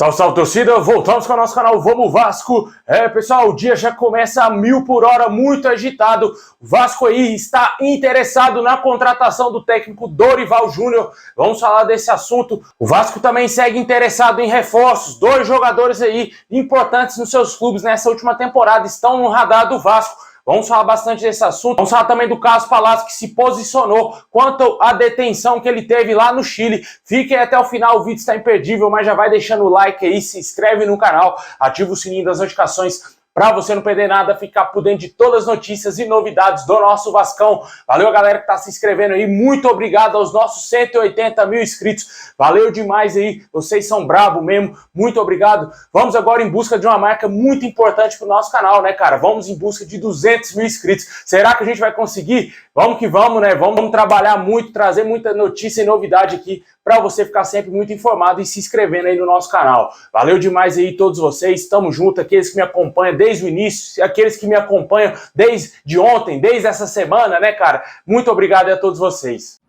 Salve, salve, torcida! Voltamos com o nosso canal Vamos Vasco! Pessoal, o dia já começa a 1000 por hora, muito agitado. O Vasco aí está interessado na contratação do técnico Dorival Júnior. Vamos falar desse assunto. O Vasco também segue interessado em reforços. 2 jogadores aí importantes nos seus clubes nessa última temporada estão no radar do Vasco. Vamos falar bastante desse assunto. Vamos falar também do Carlos Palacio, que se posicionou quanto à detenção que ele teve lá no Chile. Fiquem até o final, o vídeo está imperdível, mas já vai deixando o like aí, se inscreve no canal, ativa o sininho das notificações para você não perder nada, ficar por dentro de todas as notícias e novidades do nosso Vascão. Valeu a galera que está se inscrevendo aí, muito obrigado aos nossos 180 mil inscritos. Valeu demais aí, vocês são bravos mesmo, muito obrigado. Vamos agora em busca de uma marca muito importante para o nosso canal, né, cara? Vamos em busca de 200 mil inscritos. Será que a gente vai conseguir? Vamos que vamos, né? Vamos trabalhar muito, trazer muita notícia e novidade aqui para você ficar sempre muito informado e se inscrevendo aí no nosso canal. Valeu demais aí todos vocês, tamo junto, aqueles que me acompanham desde o início, aqueles que me acompanham desde ontem, desde essa semana, né, cara? Muito obrigado a todos vocês.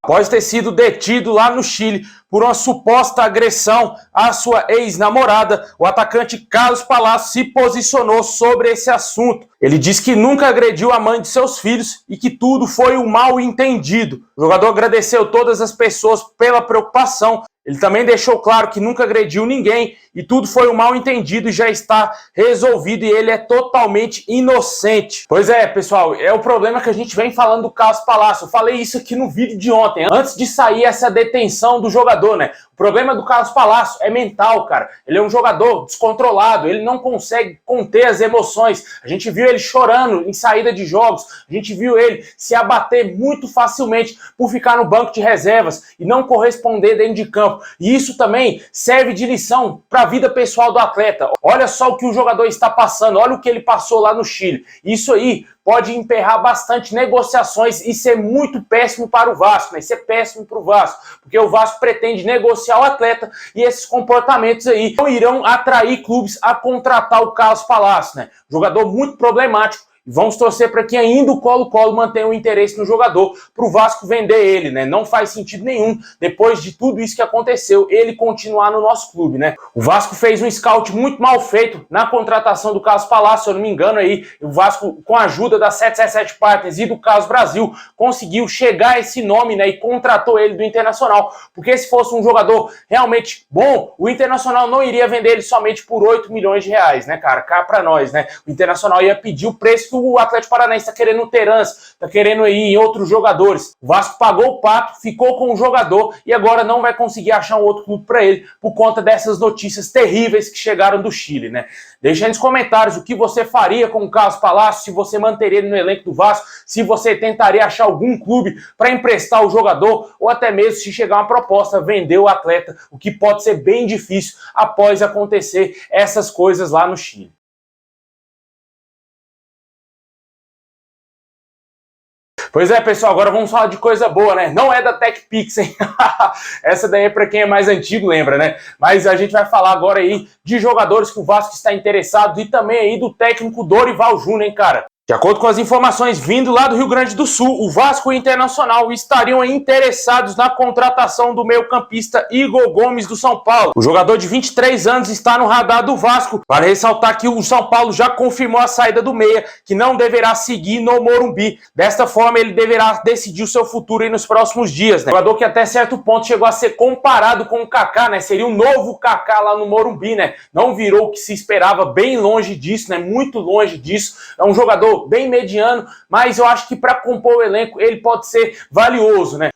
Após ter sido detido lá no Chile por uma suposta agressão à sua ex-namorada, o atacante Carlos Palacio se posicionou sobre esse assunto. Ele disse que nunca agrediu a mãe de seus filhos e que tudo foi um mal entendido. O jogador agradeceu todas as pessoas pela preocupação. Ele também deixou claro que nunca agrediu ninguém e tudo foi um mal entendido e já está resolvido e ele é totalmente inocente. Pois é, pessoal, é o problema que a gente vem falando do Carlos Palacio. Eu falei isso aqui no vídeo de ontem, antes de sair essa detenção do jogador, né? O problema do Carlos Palacio é mental, cara. Ele é um jogador descontrolado, ele não consegue conter as emoções. A gente viu ele chorando em saída de jogos, a gente viu ele se abater muito facilmente por ficar no banco de reservas e não corresponder dentro de campo. E isso também serve de lição para a vida pessoal do atleta. Olha só o que o jogador está passando, olha o que ele passou lá no Chile. Isso aí pode emperrar bastante negociações e ser muito péssimo para o Vasco, né? Isso é péssimo para o Vasco, porque o Vasco pretende negociar o atleta e esses comportamentos aí não irão atrair clubes a contratar o Carlos Palacio, né? Jogador muito problemático. E vamos torcer para que ainda o Colo-Colo mantenha o interesse no jogador, para o Vasco vender ele, né? Não faz sentido nenhum, depois de tudo isso que aconteceu, ele continuar no nosso clube, né? O Vasco fez um scout muito mal feito na contratação do Carlos Palacio, se eu não me engano aí, o Vasco, com a ajuda da 777 Partners e do Carlos Brasil, conseguiu chegar a esse nome, né? E contratou ele do Internacional, porque se fosse um jogador realmente bom, o Internacional não iria vender ele somente por 8 milhões de reais, né, cara? Cá para nós, né? O Internacional ia pedir o preço o Atlético Paranaense está querendo o Terans, está querendo ir em outros jogadores. O Vasco pagou o pato, ficou com o jogador e agora não vai conseguir achar um outro clube para ele por conta dessas notícias terríveis que chegaram do Chile, né? Deixa aí nos comentários o que você faria com o Carlos Palacio, se você manteria ele no elenco do Vasco, se você tentaria achar algum clube para emprestar o jogador ou até mesmo se chegar uma proposta, vender o atleta, o que pode ser bem difícil após acontecer essas coisas lá no Chile. Pois é, pessoal, agora vamos falar de coisa boa, né? Não é da TechPix, hein? Essa daí é para quem é mais antigo, lembra, né? Mas a gente vai falar agora aí de jogadores que o Vasco está interessado e também aí do técnico Dorival Júnior, hein, cara? De acordo com as informações vindo lá do Rio Grande do Sul, o Vasco e o Internacional estariam interessados na contratação do meio-campista Igor Gomes do São Paulo. O jogador de 23 anos está no radar do Vasco. Vale ressaltar que o São Paulo já confirmou a saída do meia, que não deverá seguir no Morumbi. Desta forma, ele deverá decidir o seu futuro aí nos próximos dias, né? O jogador que até certo ponto chegou a ser comparado com o Kaká, né? Seria um novo Kaká lá no Morumbi, né? Não virou o que se esperava, bem longe disso, né? Muito longe disso. É um jogador bem mediano, mas eu acho que para compor o elenco ele pode ser valioso, né?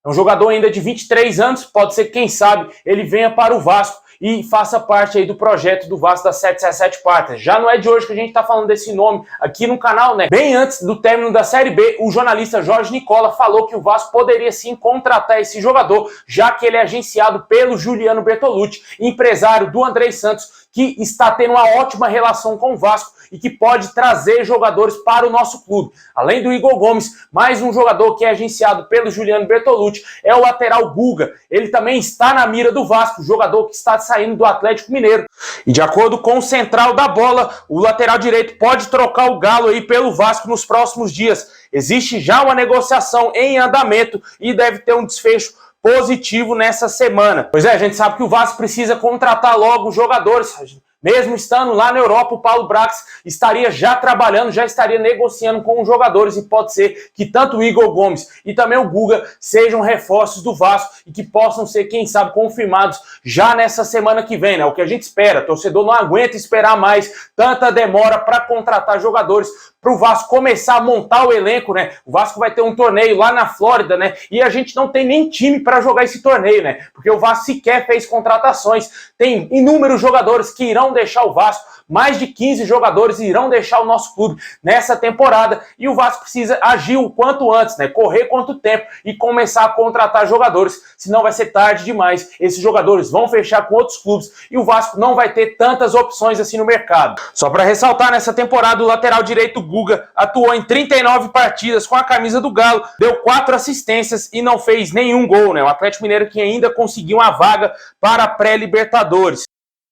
É um jogador ainda de 23 anos, pode ser que, quem sabe, ele venha para o Vasco e faça parte aí do projeto do Vasco da 777 Partners. Já não é de hoje que a gente tá falando desse nome aqui no canal, né? Bem antes do término da Série B, o jornalista Jorge Nicola falou que o Vasco poderia sim contratar esse jogador, já que ele é agenciado pelo Juliano Bertolucci, empresário do Andrei Santos, que está tendo uma ótima relação com o Vasco e que pode trazer jogadores para o nosso clube. Além do Igor Gomes, mais um jogador que é agenciado pelo Juliano Bertolucci é o lateral Guga. Ele também está na mira do Vasco, jogador que está saindo do Atlético Mineiro. E de acordo com o central da bola, o lateral direito pode trocar o Galo aí pelo Vasco nos próximos dias. Existe já uma negociação em andamento e deve ter um desfecho positivo nessa semana. Pois é, a gente sabe que o Vasco precisa contratar logo os jogadores. Mesmo estando lá na Europa, o Paulo Brax estaria já trabalhando, já estaria negociando com os jogadores e pode ser que tanto o Igor Gomes e também o Guga sejam reforços do Vasco e que possam ser, quem sabe, confirmados já nessa semana que vem, né? O que a gente espera. O torcedor não aguenta esperar mais tanta demora para contratar jogadores, para o Vasco começar a montar o elenco, né? O Vasco vai ter um torneio lá na Flórida, né? E a gente não tem nem time para jogar esse torneio, né? Porque o Vasco sequer fez contratações. Tem inúmeros jogadores que irão deixar o Vasco. Mais de 15 jogadores irão deixar o nosso clube nessa temporada e o Vasco precisa agir o quanto antes, né? Correr quanto tempo e começar a contratar jogadores, senão vai ser tarde demais. Esses jogadores vão fechar com outros clubes e o Vasco não vai ter tantas opções assim no mercado. Só para ressaltar, nessa temporada o lateral direito Guga atuou em 39 partidas com a camisa do Galo, deu 4 assistências e não fez nenhum gol, né? O Atlético Mineiro que ainda conseguiu uma vaga para a pré-Libertadores.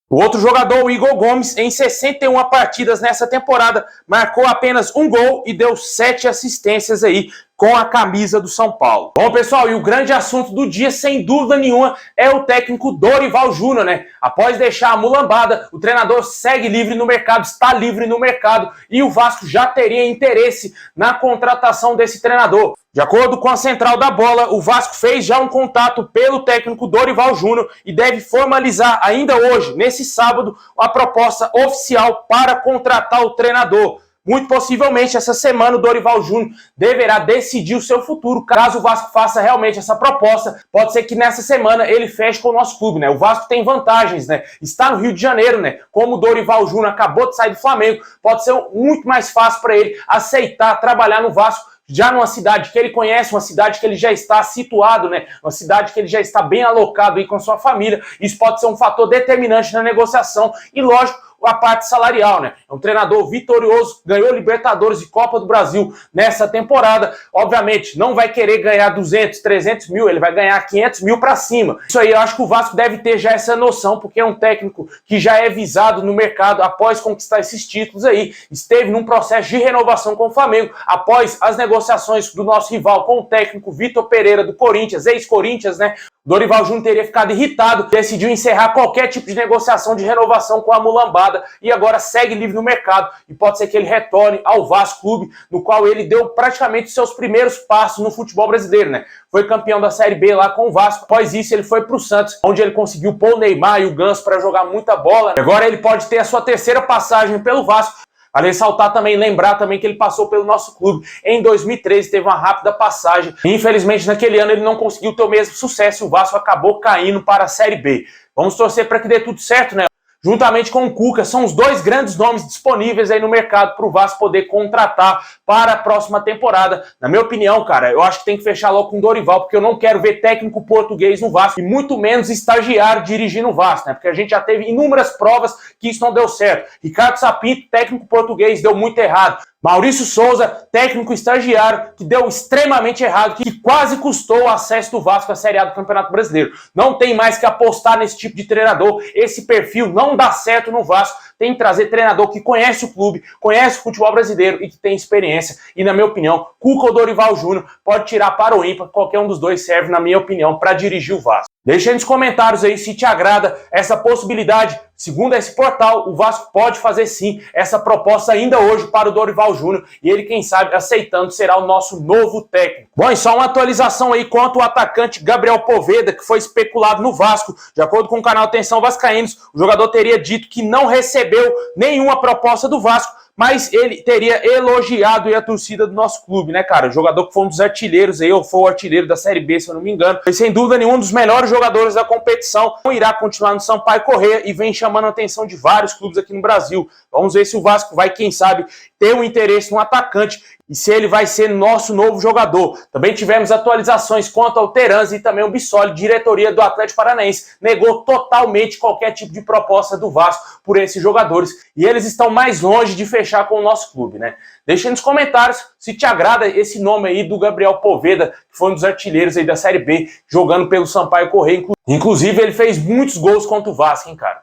O outro jogador, o Igor Gomes, em 61 partidas nessa temporada, marcou apenas um gol e deu 7 assistências aí com a camisa do São Paulo. Bom, pessoal, e o grande assunto do dia, sem dúvida nenhuma, é o técnico Dorival Júnior, né? Após deixar a mulambada, o treinador segue livre no mercado, está livre no mercado e o Vasco já teria interesse na contratação desse treinador. De acordo com a central da bola, o Vasco fez já um contato pelo técnico Dorival Júnior e deve formalizar ainda hoje, nesse sábado, a proposta oficial para contratar o treinador. Muito possivelmente, essa semana, o Dorival Júnior deverá decidir o seu futuro. Caso o Vasco faça realmente essa proposta, pode ser que nessa semana ele feche com o nosso clube, né? O Vasco tem vantagens, né? Está no Rio de Janeiro, né? Como o Dorival Júnior acabou de sair do Flamengo, pode ser muito mais fácil para ele aceitar trabalhar no Vasco, já numa cidade que ele conhece, uma cidade que ele já está situado, né? Uma cidade que ele já está bem alocado aí com sua família. Isso pode ser um fator determinante na negociação e, lógico, a parte salarial, né? É um treinador vitorioso, ganhou Libertadores e Copa do Brasil nessa temporada. Obviamente, não vai querer ganhar 200, 300 mil, ele vai ganhar 500 mil para cima. Isso aí eu acho que o Vasco deve ter já essa noção, porque é um técnico que já é visado no mercado após conquistar esses títulos aí. Esteve num processo de renovação com o Flamengo, após as negociações do nosso rival com o técnico Vitor Pereira do Corinthians, ex-Corinthians, né? Dorival Júnior teria ficado irritado, decidiu encerrar qualquer tipo de negociação de renovação com a mulambada e agora segue livre no mercado e pode ser que ele retorne ao Vasco Clube, no qual ele deu praticamente seus primeiros passos no futebol brasileiro, né? Foi campeão da Série B lá com o Vasco, após isso ele foi pro Santos, onde ele conseguiu pôr o Neymar e o Ganso para jogar muita bola. Agora ele pode ter a sua terceira passagem pelo Vasco. Vale ressaltar também, lembrar também que ele passou pelo nosso clube em 2013, teve uma rápida passagem. Infelizmente, naquele ano ele não conseguiu ter o mesmo sucesso e o Vasco acabou caindo para a Série B. Vamos torcer para que dê tudo certo, né? Juntamente com o Cuca, são os dois grandes nomes disponíveis aí no mercado para o Vasco poder contratar para a próxima temporada. Na minha opinião, cara, eu acho que tem que fechar logo com o Dorival, porque eu não quero ver técnico português no Vasco e muito menos estagiário dirigindo o Vasco, né? Porque a gente já teve inúmeras provas que isso não deu certo. Ricardo Sapinto, técnico português, deu muito errado. Maurício Souza, técnico estagiário, que deu extremamente errado, que quase custou o acesso do Vasco à Série A do Campeonato Brasileiro. Não tem mais que apostar nesse tipo de treinador. Esse perfil não dá certo no Vasco. Tem que trazer treinador que conhece o clube, conhece o futebol brasileiro e que tem experiência. E, na minha opinião, Cuca ou Dorival Júnior pode tirar para o ímpar. Qualquer um dos dois serve, na minha opinião, para dirigir o Vasco. Deixa aí nos comentários aí se te agrada essa possibilidade. Segundo esse portal, o Vasco pode fazer sim essa proposta ainda hoje para o Dorival Júnior e ele, quem sabe, aceitando, será o nosso novo técnico. Bom, e só uma atualização aí quanto ao atacante Gabriel Poveda, que foi especulado no Vasco. De acordo com o canal Atenção Vascaínos, o jogador teria dito que não recebeu nenhuma proposta do Vasco, mas ele teria elogiado a torcida do nosso clube, né, cara? O jogador que foi um dos artilheiros aí, ou foi o artilheiro da Série B, se eu não me engano. Foi, sem dúvida nenhuma, um dos melhores jogadores da competição. Irá continuar no Sampaio Corrêa e vem chamando a atenção de vários clubes aqui no Brasil. Vamos ver se o Vasco vai, quem sabe, ter um interesse no atacante. e se ele vai ser nosso novo jogador. Também tivemos atualizações quanto ao Terans e também o Bissoli, diretoria do Atlético Paranaense, negou totalmente qualquer tipo de proposta do Vasco por esses jogadores e eles estão mais longe de fechar com o nosso clube, né? Deixa aí nos comentários se te agrada esse nome aí do Gabriel Poveda, que foi um dos artilheiros aí da Série B, jogando pelo Sampaio Corrêa. Inclusive, ele fez muitos gols contra o Vasco, hein, cara?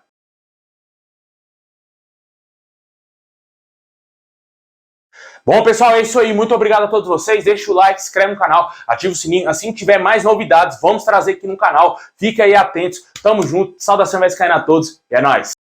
Bom, pessoal, é isso aí. Muito obrigado a todos vocês. Deixa o like, se inscreve no canal, ativa o sininho. Assim que tiver mais novidades, vamos trazer aqui no canal. Fica aí atentos. Tamo junto. Saudação vascaína a todos. E é nóis.